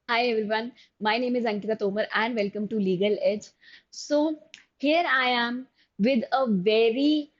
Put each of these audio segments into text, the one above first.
Hi everyone, my name is Ankita Tomar and welcome to Legal Edge. So, here I am with a very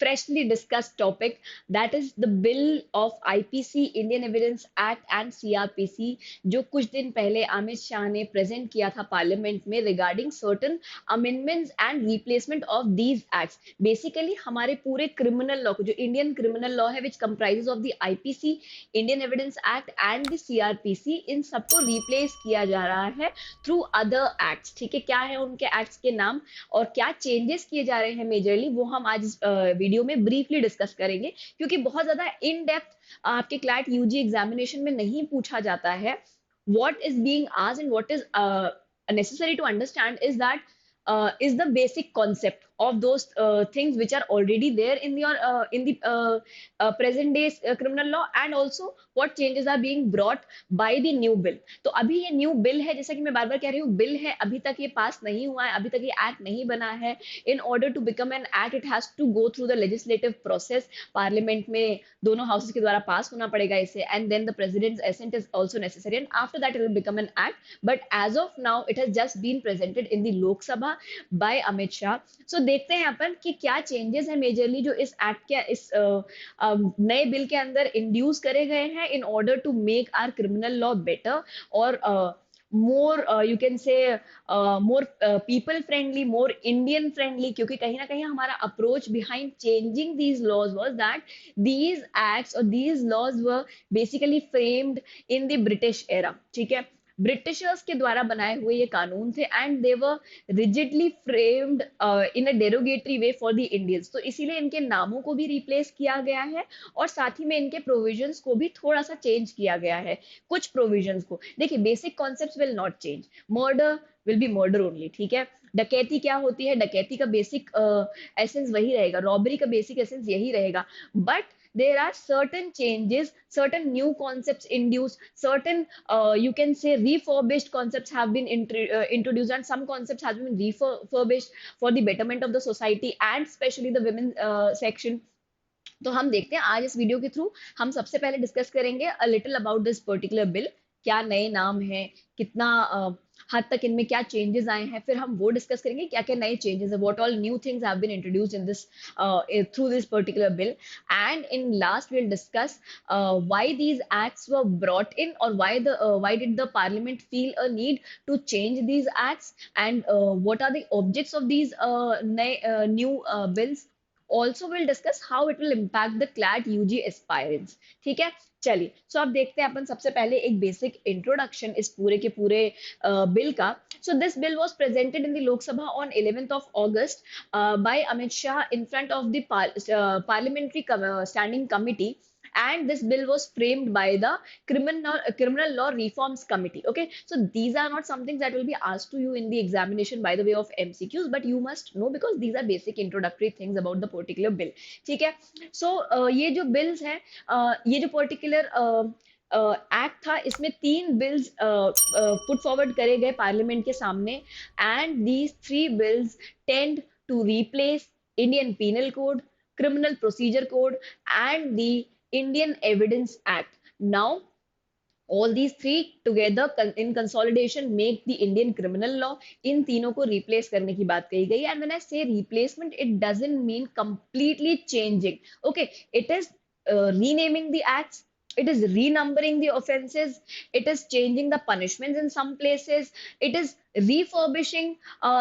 freshly discussed topic, that is the bill of IPC, Indian Evidence Act and CRPC, जो कुछ दिन पहले अमित शाह ने present किया था parliament में regarding certain amendments and replacement of these acts. Basically हमारे पूरे क्रिमिनल लॉ को, जो इंडियन क्रिमिनल लॉ है which comprises of the IPC, Indian evidence act and the CrPC, इन सबको रिप्लेस किया जा रहा है थ्रू अदर एक्ट्स। ठीक है, क्या है उनके एक्ट्स के नाम और क्या चेंजेस किए जा रहे हैं मेजरली, वो हम आज इस वीडियो में ब्रीफली डिस्कस करेंगे, क्योंकि बहुत ज्यादा इन डेप्थ आपके क्लैट यूजी एग्जामिनेशन में नहीं पूछा जाता है। what is being asked and what is necessary to understand is the basic concept of those things which are already there in your in the present days criminal law, and also what changes are being brought by the new bill। तो अभी ये new bill है, जैसा कि मैं बार बार कह रही हूँ, बिल है, अभी तक ये पास नहीं हुआ है, अभी तक ये एक्ट नहीं बना है। In order to become an act it has to go through the legislative process, parliament में दोनों हाउसेस के द्वारा पास होना पड़ेगा इसे, and then the president's assent is also necessary, and after that it will become an act. But as of now it has just been presented in the Lok Sabha by Amit Shah. So देखते हैं अपन कि क्या changes है majorly जो इस act के इस नए बिल के अंदर इंड्यूस करे गए हैं in order to make our criminal law better और more you can say more people friendly, more Indian friendly, क्योंकि कहीं ना कहीं हमारा approach behind changing these laws was that these acts or these laws were basically framed in the British era। ठीक है, Britishers के द्वारा बनाए हुए ये कानून थे and they were rigidly framed in a derogatory way for the Indians. तो इसीलिए इनके नामों को भी रिप्लेस किया गया है और साथ ही में इनके प्रोविजंस को भी थोड़ा सा चेंज किया गया है। कुछ प्रोविजंस को देखिए, basic concepts will not change. Murder will be murder only. ठीक है, डकैती क्या होती है, डकैती का बेसिक एसेंस वही रहेगा, रॉबरी का बेसिक एसेंस यही रहेगा। But there are certain changes, certain new concepts induced, certain you can say refurbished concepts have been introduced, and some concepts have been refurbished for the betterment of the society and especially the women section। तो हम देखते हैं आज इस video के through हम सबसे पहले डिस्कस करेंगे a little about this particular bill. क्या नए नाम है, कितना हद तक इनमें क्या चेंजेस आए हैं, फिर हम वो डिस्कस करेंगे क्या क्या नए चेंजेस है, what all new things have been introduced in this through this particular bill. And in last will discuss why these acts were brought in और why did the parliament feel a need to change these acts, and what are the objects of these नए new bills. Also will discuss how it will impact the CLAT UG aspirants. ठीक है, चलिए सो अब देखते हैं अपन सबसे पहले एक बेसिक इंट्रोडक्शन इस पूरे के पूरे बिल का। So this bill was presented in the Lok Sabha on 11th of August by Amit Shah in front of the parliamentary standing committee, and this bill was framed by the criminal law reforms committee। Okay, so these are not some things that will be asked to you in the examination by the way of MCQs, but you must know because these are basic introductory things about the particular bill। ठीक है, so ये जो bills है, ये जो particular act था, इसमें तीन बिल्स पुट फॉरवर्ड करे गए पार्लियामेंट के सामने, and these three bills tend to replace Indian penal code, criminal procedure code, and the Indian Evidence Act। Now all these three together in consolidation make the Indian criminal law। इन तीनों को replace करने की बात कही गई है, and when I say replacement it doesn't mean completely changing। Okay, it is renaming the acts, it is renumbering the offenses, it is changing the punishments in some places, it is refurbishing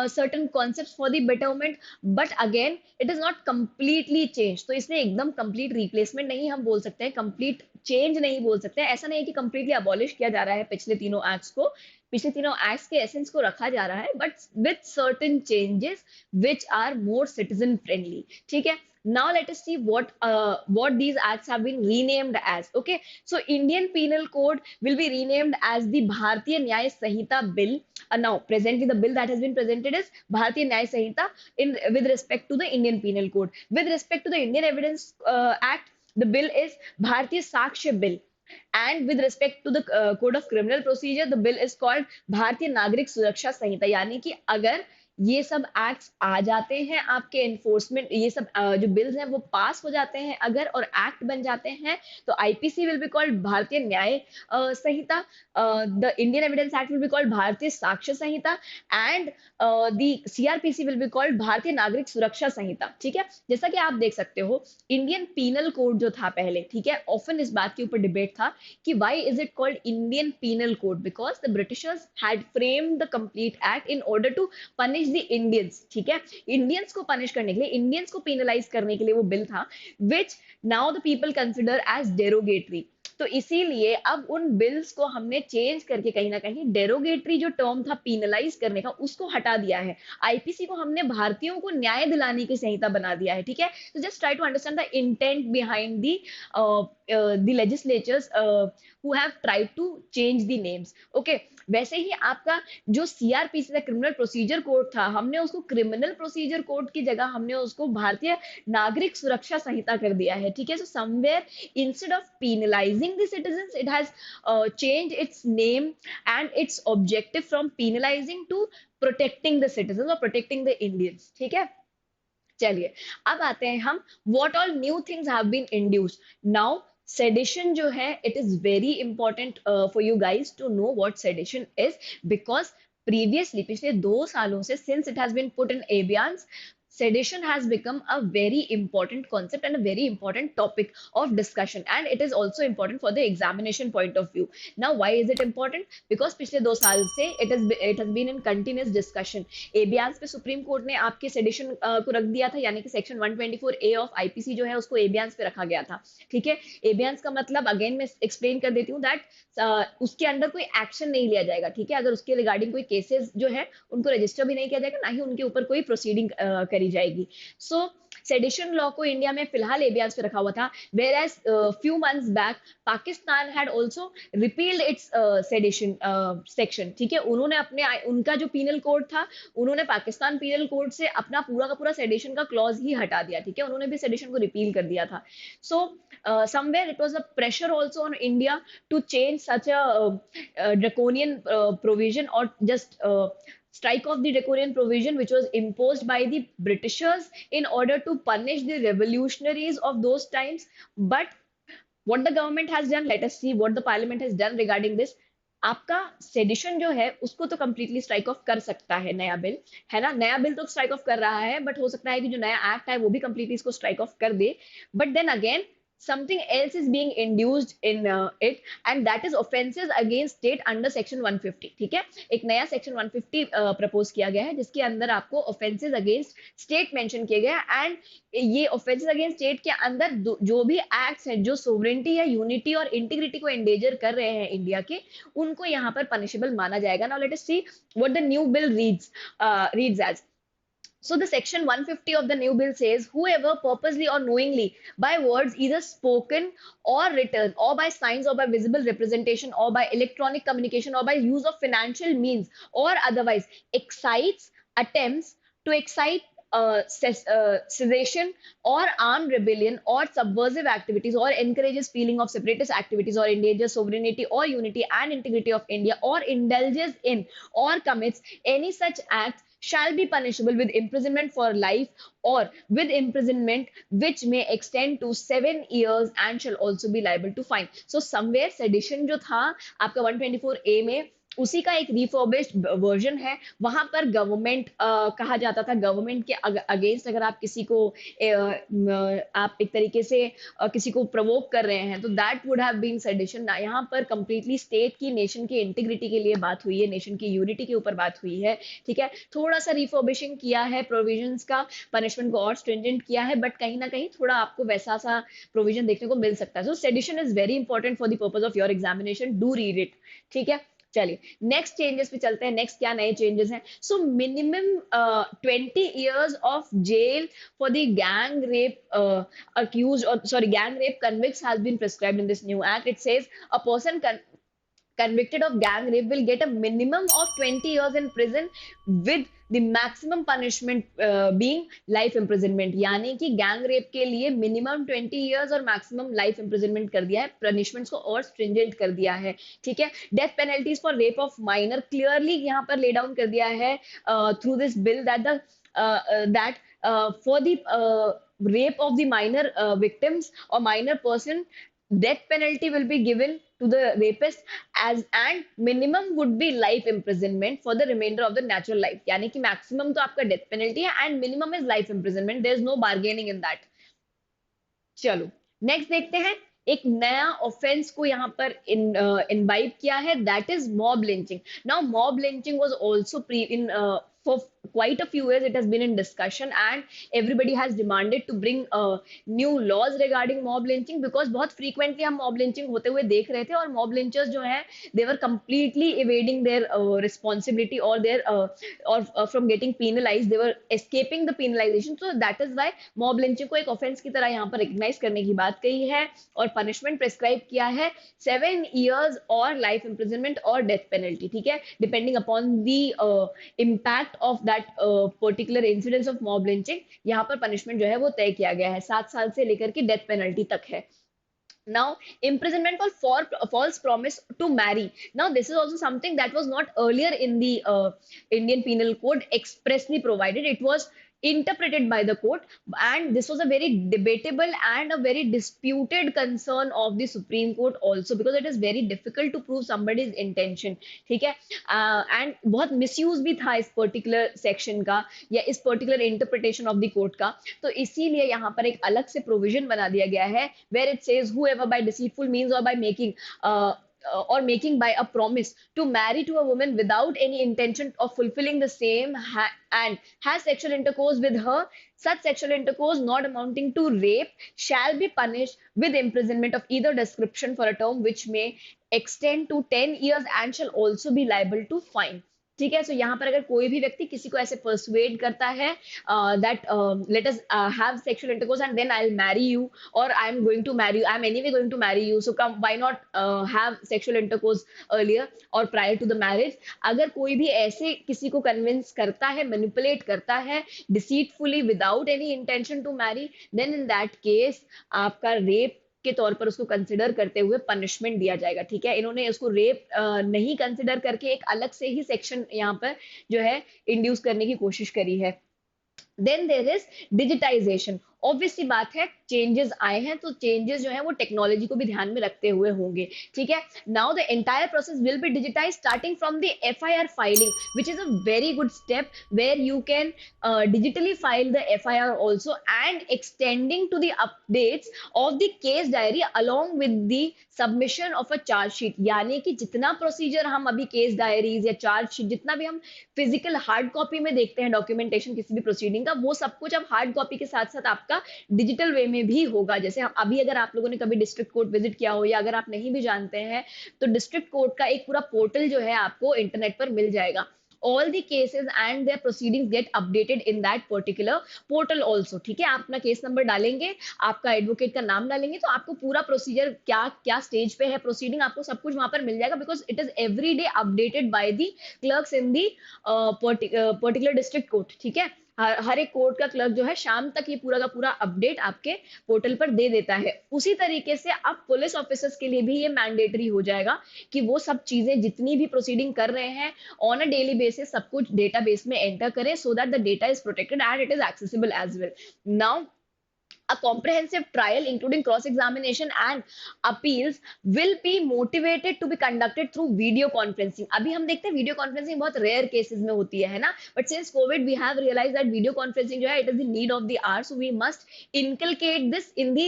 certain concepts for the betterment, but again it is not completely changed। तो इसने एकदम complete replacement नहीं हम बोल सकते हैं, complete change नहीं बोल सकते हैं। ऐसा नहीं है कि कंप्लीटली अबॉलिश किया जा रहा है पिछले तीनों एक्ट्स को, पिछले तीनों एक्ट्स के एसेंस को रखा जा रहा है, but with certain changes which are more citizen friendly. ठीक है, now let us see what these acts have been renamed as। Okay, so Indian Penal Code will be renamed as the Bharatiya Nyaya Sanhita Bill। Now presently the bill that has been presented is Bharatiya Nyaya Sanhita in with respect to the Indian Penal Code। With respect to the Indian Evidence Act, the bill is Bharatiya Sakshya Bill, and with respect to the code of criminal procedure the bill is called भारतीय नागरिक सुरक्षा संहिता। यानी कि अगर ये सब acts आ जाते हैं आपके एनफोर्समेंट, ये सब जो बिल्स हैं वो पास हो जाते हैं अगर और एक्ट बन जाते हैं, तो IPC will be called Bharatiya Nyaya Sanhita, the Indian evidence act will be called Bharatiya Sakshya Sanhita, and the CrPC will be called Bharatiya Nagarik सुरक्षा संहिता। ठीक है, जैसा कि आप देख सकते हो इंडियन पीनल कोड जो था पहले, ठीक है, ऑफन इस बात के ऊपर डिबेट था कि why is it called Indian penal code, because the Britishers had framed the complete act in order to punish the Indians. ठीक है, इंडियंस को पनिश करने के लिए, इंडियंस को पेनलाइज करने के लिए वो बिल था, which now the people consider as derogatory. तो इसीलिए अब उन बिल्स को हमने चेंज करके कहीं ना कहीं डेरोगेटरी जो टर्म था पीनलाइज करने का उसको हटा दिया है, आईपीसी को हमने भारतीयों को न्याय दिलाने की संहिता बना दिया है। ठीक है, तो just try to understand the intent behind the legislators who have tried to change the names. Okay, वैसे ही आपका जो सीआरपीसी का क्रिमिनल प्रोसीजर कोड था, हमने उसको क्रिमिनल प्रोसीजर कोड की जगह हमने उसको भारतीय नागरिक सुरक्षा संहिता कर दिया है। ठीक है, so somewhere instead of penalizing the citizens, it has changed its name and its objective from penalizing to protecting the citizens or protecting the Indians। ठीक है, चलिए अब आते हैं हम what all new things have been introduced now। Sedition जो है, it is very important for you guys to know what sedition is, because previously पिछले 2 सालों से since it has been put in abeyance, sedition has become a very important concept and a very important topic of discussion, and it is also important for the examination point of view। now why is it important? because पिछले 2 साल से it has been in continuous discussion। एबियंस पे supreme court ने आपके sedition को रख दिया था, यानी कि सेक्शन 124A ऑफ आईपीसी जो है उसको एबियंस पे रखा गया था। ठीक है, एबियंस का मतलब अगेन मैं एक्सप्लेन कर देती हूँ दैट उसके अंदर कोई एक्शन नहीं लिया जाएगा। ठीक है, अगर उसके रिगार्डिंग कोई केसेस जो है उनको रजिस्टर भी नहीं किया जाएगा, ना ही उनके ऊपर कोई प्रोसीडिंग करी जाएगी। सो सेडिशन लॉ को इंडिया में फिलहाल एबियंस पे रखा हुआ था, where as few months back Pakistan had also repealed its sedition section. ठीक है, उन्होंने अपने उनका जो पीनल कोड था, उन्होंने पाकिस्तान पीनल कोड से अपना पूरा का पूरा सेडिशन का क्लॉज ही हटा दिया। ठीक है, उन्होंने भी सेडिशन को रिपील कर दिया था। सो somewhere it was a pressure also on India to change such a draconian provision, or just strike off the draconian provision which was imposed by the Britishers in order to punish the revolutionaries of those times। But what the government has done, let us see what the parliament has done regarding this। आपका sedition जो है उसको तो completely strike off कर सकता है नया bill, है ना, नया बिल तो स्ट्राइक ऑफ कर रहा है, बट हो सकता है कि जो नया एक्ट है वो भी कंप्लीटली इसको स्ट्राइक ऑफ कर दे। But then again something else is being induced in it, and that is offenses against state under section 150। ठीक है, एक नया सेक्शन 150 प्रपोज किया गया है जिसके अंदर आपको ऑफेंसेस अगेंस्ट स्टेट मेंशन किए गए हैं, एंड ये ऑफेंसेस अगेंस्ट स्टेट के अंदर जो भी एक्ट्स हैं जो सोवरेनिटी या यूनिटी और इंटीग्रिटी को एंडेजर कर रहे हैं इंडिया के, उनको यहाँ पर पनिशेबल माना जाएगा। Now let us see what the new bill reads as. So the section 150 of the new bill says whoever purposely or knowingly by words either spoken or written or by signs or by visible representation or by electronic communication or by use of financial means or otherwise excites, attempts to excite sedation or armed rebellion or subversive activities or encourages feeling of separatist activities or endangers sovereignty or unity and integrity of India or indulges in or commits any such acts shall be punishable with imprisonment for life or with imprisonment which may extend to 7 years and shall also be liable to fine। So somewhere sedition जो था आपका 124A में, उसी का एक refurbished version है। वहां पर गवर्नमेंट कहा जाता था, गवर्नमेंट के अगेंस्ट अगर आप किसी को आप एक तरीके से किसी को प्रोवोक कर रहे हैं तो that would have been sedition. यहाँ पर कंप्लीटली स्टेट की, नेशन की इंटीग्रिटी के लिए बात हुई है, नेशन की यूनिटी के ऊपर बात हुई है। ठीक है, थोड़ा सा रिफर्बिशिंग किया है प्रोविजंस का, पनिशमेंट को और स्ट्रिंजेंट किया है, बट कहीं ना कहीं थोड़ा आपको वैसा सा प्रोविजन देखने को मिल सकता है। So sedition is very important for the purpose of your examination, do read it. ठीक है, चलिए नेक्स्ट चेंजेस पे चलते हैं। नेक्स्ट क्या नए चेंजेस हैं? So minimum 20 years of jail for the gang rape accused, or sorry, gang rape convicts has been prescribed in this new act। It says a person convicted of gang rape will get a minimum of 20 years in prison with the maximum punishment being life imprisonment. यानी कि gang rape के लिए minimum 20 years और maximum life imprisonment कर दिया है, punishments को और स्ट्रिंजेंट कर दिया है, ठीक है. Death penalties for rape of minor clearly यहाँ पर ले डाउन कर दिया है through this bill that the that for the rape of the minor victims or minor person, death penalty will be given to the rapist as and minimum would be life imprisonment for the remainder of the natural life. यानी कि maximum तो आपका death penalty है and minimum is life imprisonment. There is no bargaining in that. चलो next देखते हैं. एक नया ऑफेंस को यहाँ पर इनवाइव किया है, that is mob lynching. Now mob lynching was also pre in for quite a few years it has been in discussion and everybody has demanded to bring new laws regarding mob lynching because बहुत frequently हम mob lynching होते हुए देख रहे थे और mob lynchers जो हैं they were completely evading their responsibility or their from getting penalized, they were escaping the penalization. So that is why mob lynching को एक offense की तरह यहाँ पर recognize करने की बात कही है और punishment prescribe किया है 7 years और life imprisonment और death penalty, ठीक है, depending upon the impact of that particular incidence of mob lynching. यहाँ पर पनिशमेंट जो है वो तय किया गया है, 7 साल से लेकर के डेथ पेनल्टी तक है. Now, imprisonment for false promise to marry. Now, this is also something that was not earlier in the Indian Penal Code expressly provided. It was interpreted by the court, and this was a very debatable and a very disputed concern of the Supreme Court also because it is very difficult to prove somebody's intention. ठीक है, and बहुत misuse भी था इस particular section का या इस particular interpretation of the court का. तो इसीलिए यहाँ पर एक अलग से provision बना दिया गया है where it says whoever by deceitful means or by making by a promise to marry to a woman without any intention of fulfilling the same and has sexual intercourse with her, such sexual intercourse not amounting to rape shall be punished with imprisonment of either description for a term which may extend to 10 years and shall also be liable to fine. ठीक है, सो यहाँ पर अगर कोई भी व्यक्ति किसी को ऐसे परसुएड करता है that let us have sexual intercourse and then I will marry you और I am going to marry you, I am anyway going to marry you, so come why not have sexual intercourse earlier और prior to the marriage. अगर कोई भी ऐसे किसी को convince करता है, मैनिपुलेट करता है deceitfully without any intention to marry, then in that case आपका रेप के तौर पर उसको कंसिडर करते हुए पनिशमेंट दिया जाएगा. ठीक है, इन्होंने इसको रेप नहीं कंसिडर करके एक अलग से ही सेक्शन यहाँ पर जो है इंड्यूस करने की कोशिश करी है. Then there is digitization. Obviously बात है चेंजेस आए हैं तो चेंजेस जो है वो टेक्नोलॉजी को भी ध्यान में रखते हुए होंगे. ठीक है, now the entire process will be digitize starting from the FIR filing which is a very good step where you can digitally file the FIR also and extending to the updates of the case diary along with the submission of a charge sheet. यानी कि जितना procedure हम अभी case diaries या charge sheet जितना भी हम physical hard copy में देखते हैं डॉक्यूमेंटेशन किसी भी प्रोसीडिंग का, वो सब कुछ अब हार्ड कॉपी के साथ साथ आपका डिजिटल वे में भी होगा. जैसे हम अभी अगर आप लोगों ने कभी डिस्ट्रिक्ट कोर्ट विजिट किया हो या अगर आप नहीं भी जानते हैं तो डिस्ट्रिक्ट कोर्ट का एक पूरा पोर्टल जो है आपको इंटरनेट पर मिल जाएगा. All the cases and their proceedings get updated in that particular portal also. ठीक है, आप अपना केस नंबर डालेंगे, आपका एडवोकेट का नाम डालेंगे तो आपको पूरा प्रोसीजर क्या क्या स्टेज पे है प्रोसीडिंग आपको सब कुछ वहां पर मिल जाएगा because it is every day updated by the clerks in the particular district court. ठीक है, हर एक कोर्ट का क्लर्क जो है शाम तक ये पूरा का पूरा अपडेट आपके पोर्टल पर दे देता है. उसी तरीके से अब पुलिस ऑफिसर्स के लिए भी ये मैंडेटरी हो जाएगा कि वो सब चीजें जितनी भी प्रोसीडिंग कर रहे हैं ऑन अ डेली बेसिस सब कुछ डेटाबेस में एंटर करें so that the data is protected and it is accessible as well. Now a comprehensive trial including cross examination and appeals will be motivated to be conducted through video conferencing. अभी हम देखते हैं video conferencing बहुत rare cases में होती है ना, but since Covid we have realize that video conferencing जो है it is the need of the hour, so we must inculcate this in the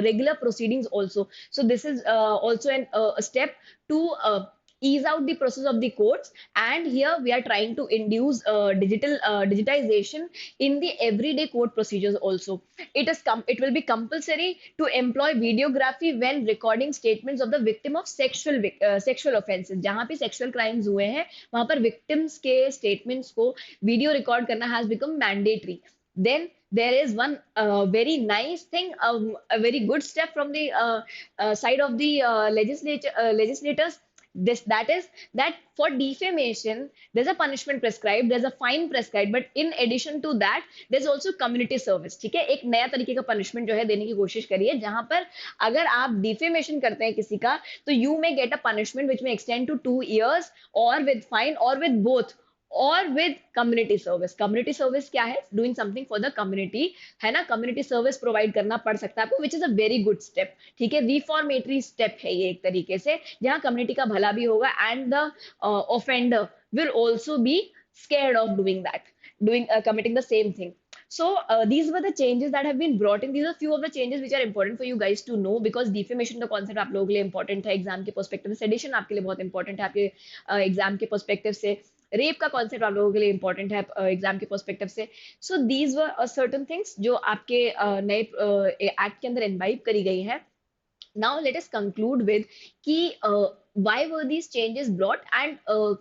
regular proceedings also. So this is also an a step to ease out the process of the courts, and here we are trying to induce digitization in the everyday court procedures also. It will be compulsory to employ videography when recording statements of the victim of sexual offenses. जहाँ पे sexual crimes हुए हैं वहाँ पर victims के statements को video record करना has become mandatory. Then there is one very nice thing, a very good step from the side of the legislators. this that is that for defamation there's a punishment prescribed, there's a fine prescribed, but in addition to that there's also community service. ठीक है, एक नया तरीके का punishment जो है देने की कोशिश करी है, जहां पर अगर आप डिफेमेशन करते हैं किसी का तो you may get a punishment which may extend to 2 years और विद फाइन और विद बोथ और with community service. Community service क्या है? Doing something for the community, है ना. कम्युनिटी सर्विस प्रोवाइड करना पड़ सकता है आपको, विच is a very good step. ठीक है, रिफॉर्मेटरी स्टेप है ये एक तरीके से, जहां कम्युनिटी का भला भी होगा and the offender will also be scared of doing that, doing committing the same thing. So these were the changes that have been brought in. These are few of the changes which are important for you guys to know, because defamation का concept आप लोगों के लिए important है exam के perspective से, sedition आपके लिए बहुत important है आपके एग्जाम के पर्सपेक्टिव से, रेप का कॉन्सेप्ट आप लोगों के लिए इंपॉर्टेंट है एग्जाम के पर्सपेक्टिव से. So these were certain things जो आपके नए एक्ट के अंदर इनवाइव करी गई है. Now let us conclude with कि why were these changes brought and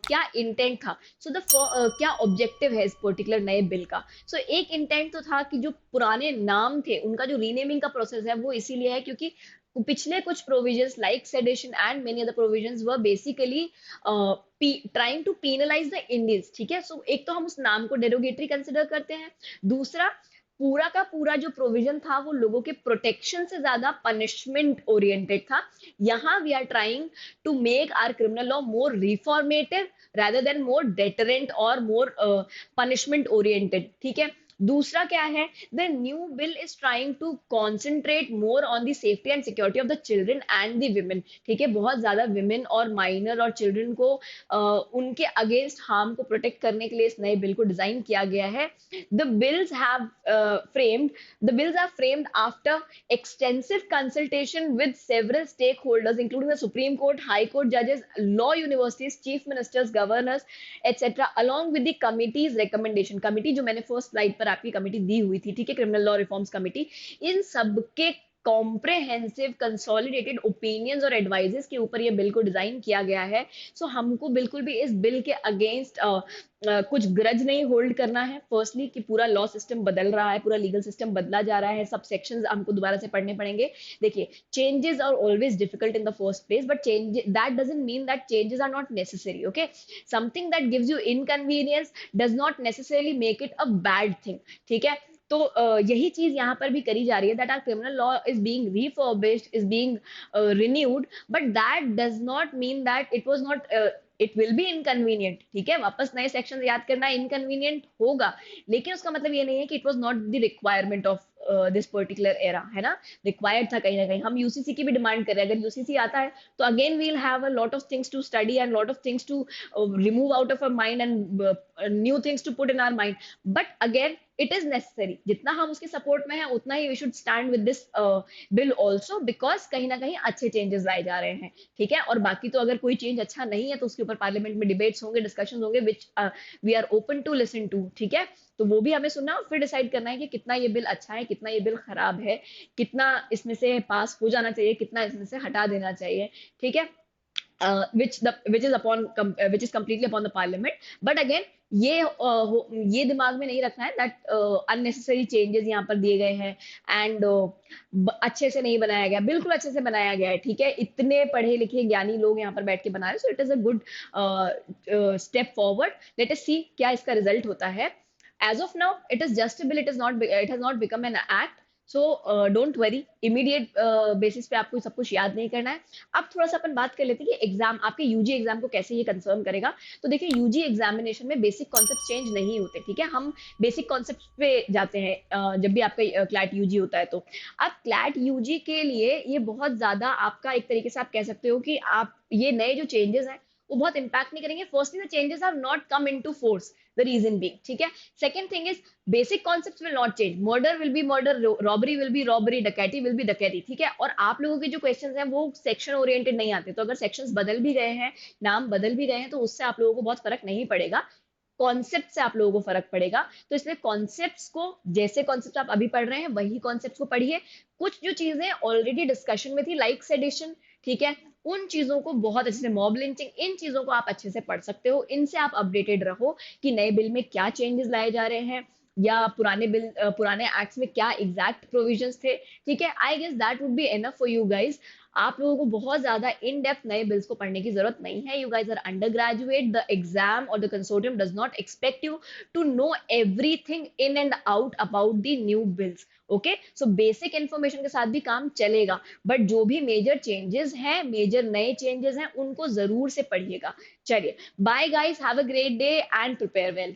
क्या इंटेंट था. सो द क्या ऑब्जेक्टिव है इस पर्टिकुलर नए बिल का. सो एक इंटेंट तो था कि जो पुराने नाम थे उनका जो रीनेमिंग का प्रोसेस है वो इसीलिए है क्योंकि पिछले कुछ provisions like sedition and many other provisions were basically trying to penalize the Indians. ठीक है, सो एक तो हम उस नाम को डेरोगेटरी कंसिडर करते हैं, दूसरा पूरा का पूरा जो प्रोविजन था वो लोगों के प्रोटेक्शन से ज्यादा पनिशमेंट ओरिएंटेड था. यहाँ we are trying to make our criminal law more reformative rather than more deterrent or more punishment oriented. ठीक है, दूसरा क्या है, the new bill is trying to concentrate more on the safety and security of the children and the women. ठीक है, बहुत ज्यादा women और माइनर और चिल्ड्रन को उनके अगेंस्ट हार्म को प्रोटेक्ट करने के लिए इस नए बिल को डिजाइन किया गया है. The bills have framed the bills are framed after extensive consultation with several stakeholders including the Supreme Court, High Court judges, law universities, chief ministers, governors, etc. along with the committee's recommendation. Committee जो मैंने first slide पर आपकी committee दी हुई थी, ठीक है, criminal law reforms committee, इन सबके comprehensive consolidated opinions और एडवाइजेस के ऊपर ये बिल को डिजाइन किया गया है. सो हमको बिल्कुल भी इस बिल के अगेंस्ट कुछ ग्रज नहीं होल्ड करना है. फर्स्टली कि पूरा लॉ सिस्टम बदल रहा है, पूरा लीगल सिस्टम बदला जा रहा है, सब सेक्शंस हमको दोबारा से पढ़ने पड़ेंगे. देखिए, changes are always difficult in the first place, but change that doesn't mean that changes are not necessary. Okay, something that gives you inconvenience does not necessarily make it a bad thing. ठीक है, तो यही चीज यहाँ पर भी करी जा रही है, that our criminal law is being refurbished, is being renewed, but that does not mean that it was not, it will be inconvenient. ठीक है, वापस नए सेक्शन याद करना इनकन्वीनियंट होगा, लेकिन उसका मतलब ये नहीं है कि it was not the requirement of this particular era, है ना. रिक्वायर्ड था कहीं ना कहीं. हम यूसीसी की भी डिमांड कर रहे हैं, अगर यूसीसी आता है तो again we'll have a lot of things to study and lot of things to remove out of our mind and new things to put in our mind. But again it is necessary. जितना हम उसके support में हैं उतना ही we should stand with this bill also, because कहीं ना कहीं अच्छे चेंजेस लाए जा रहे हैं. ठीक है, और बाकी तो अगर कोई चेंज अच्छा नहीं है तो उसके ऊपर पार्लियामेंट में डिबेट्स होंगे, डिस्कशन होंगे, which we are open to listen to. ठीक है, तो वो भी हमें सुनना और फिर डिसाइड करना है कि कितना ये बिल अच्छा है, कितना ये बिल खराब है, कितना इसमें से पास हो जाना चाहिए, कितना इसमें से हटा देना चाहिए. ठीक है, which is completely upon the parliament. But again ये दिमाग में नहीं रखना है दैट अननेसेसरी चेंजेस यहाँ पर दिए गए हैं एंड अच्छे से नहीं बनाया गया. बिल्कुल अच्छे से बनाया गया है. ठीक है, इतने पढ़े लिखे ज्ञानी लोग यहाँ पर बैठ के बना रहे, so it is a good step forward. Let us see क्या इसका रिजल्ट होता है. As of now, it is just a bill. It has not become an act. So don't worry. Immediate basis पे आपको सब कुछ याद नहीं करना है. अब थोड़ा सा अपन बात कर लेते हैं कि एग्जाम, आपके यूजी एग्जाम को कैसे ये कंसर्न करेगा. तो देखिए, यूजी एग्जामिनेशन में बेसिक कॉन्सेप्ट चेंज नहीं होते. ठीक है, हम बेसिक कॉन्सेप्ट पे जाते हैं जब भी आपका क्लैट यूजी होता है. तो अब क्लैट यूजी के लिए ये बहुत ज्यादा आपका एक तरीके से आप कह सकते हो कि आप ये नए जो चेंजेस हैं वो बहुत इंपैक्ट नहीं करेंगे. Firstly the changes have not come into force, the reason being. ठीक है, second thing is basic concepts will not change. Murder will be murder, robbery will be robbery, डकैती will be डकैती. ठीक है, और आप लोगों के जो क्वेश्चंस हैं वो सेक्शन ओरिएंटेड नहीं आते. तो अगर सेक्शंस बदल भी गए हैं, नाम बदल भी गए हैं, तो उससे आप लोगों को बहुत फर्क नहीं पड़ेगा. कॉन्सेप्ट से आप लोगों को फर्क पड़ेगा. तो इसलिए कॉन्सेप्ट्स को, जैसे कॉन्सेप्ट आप अभी पढ़ रहे हैं वही कॉन्सेप्ट्स को पढ़िए. कुछ जो चीजें ऑलरेडी डिस्कशन में थी लाइक सेडिशन, ठीक है, उन चीजों को बहुत अच्छे से, मॉब लिंचिंग, इन चीजों को आप अच्छे से पढ़ सकते हो. इनसे आप अपडेटेड रहो कि नए बिल में क्या चेंजेस लाए जा रहे हैं या पुराने एक्ट्स में क्या एग्जैक्ट प्रोविजंस थे. ठीक है, I guess that would be enough for you guys. आप लोगों को बहुत ज्यादा इन डेप्थ नए बिल्स को पढ़ने की जरूरत नहीं है. You guys are undergraduate. The exam और the consortium does not expect you to know everything in and out about the new bills. Okay, so basic information के साथ भी काम चलेगा, बट जो भी मेजर चेंजेस हैं, मेजर नए चेंजेस हैं, उनको जरूर से पढ़िएगा. चलिए, bye guys, have a great day and prepare well.